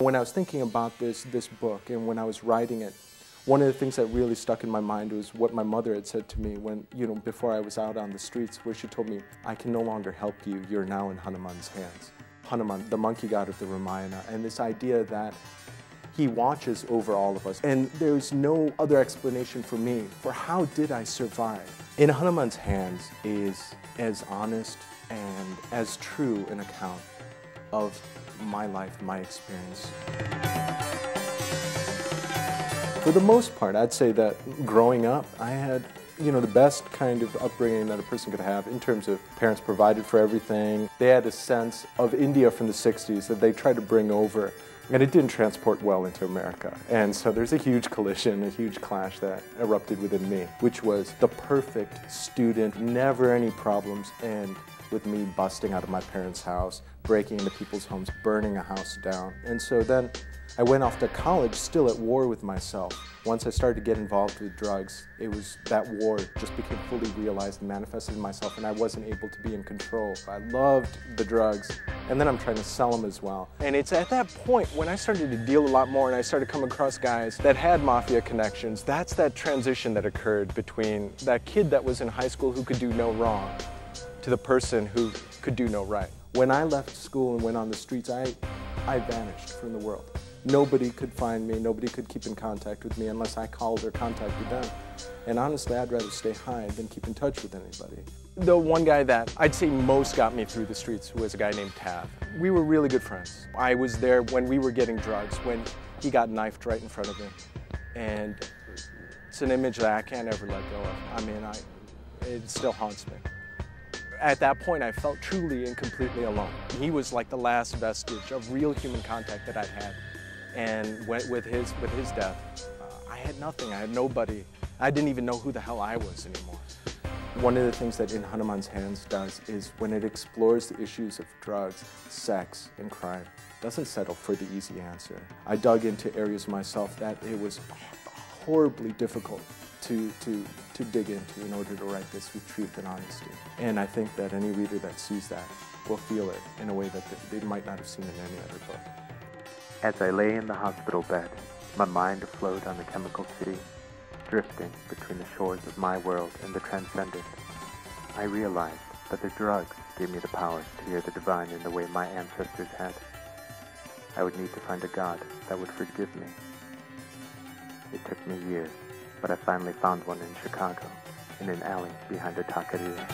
When I was thinking about this book and when I was writing it, one of the things that really stuck in my mind was what my mother had said to me when, before I was out on the streets, where she told me, "I can no longer help you, you're now in Hanuman's hands." Hanuman, the monkey god of the Ramayana, and this idea that he watches over all of us. And there's no other explanation for me for how did I survive. In Hanuman's Hands is as honest and as true an account of my life, my experience. For the most part, I'd say that growing up, I had, the best kind of upbringing that a person could have in terms of parents provided for everything. They had a sense of India from the 60s that they tried to bring over, and it didn't transport well into America. And so there's a huge collision, a huge clash that erupted within me, which was the perfect student, never any problems, and with me busting out of my parents' house, breaking into people's homes, burning a house down. And so then I went off to college still at war with myself. Once I started to get involved with drugs, it was that war just became fully realized and manifested in myself, and I wasn't able to be in control. I loved the drugs, and then I'm trying to sell them as well. And it's at that point when I started to deal a lot more and I started to come across guys that had mafia connections. That's that transition that occurred between that kid that was in high school who could do no wrong to the person who could do no right. When I left school and went on the streets, I vanished from the world. Nobody could find me, nobody could keep in contact with me unless I called or contacted them. And honestly, I'd rather stay high than keep in touch with anybody. The one guy that I'd say most got me through the streets was a guy named Tats. We were really good friends. I was there when we were getting drugs, when he got knifed right in front of me. And it's an image that I can't ever let go of. I mean, it still haunts me. At that point, I felt truly and completely alone. He was like the last vestige of real human contact that I'd had. And with his death, I had nothing, I had nobody. I didn't even know who the hell I was anymore. One of the things that In Hanuman's Hands does is when it explores the issues of drugs, sex, and crime, it doesn't settle for the easy answer. I dug into areas of myself that it was horribly difficult to dig into in order to write this with truth and honesty. And I think that any reader that sees that will feel it in a way that they might not have seen in any other book. As I lay in the hospital bed, my mind afloat on the chemical sea, drifting between the shores of my world and the transcendent, I realized that the drugs gave me the power to hear the divine in the way my ancestors had. I would need to find a God that would forgive me. It took me years, but I finally found one in Chicago, in an alley behind a taqueria.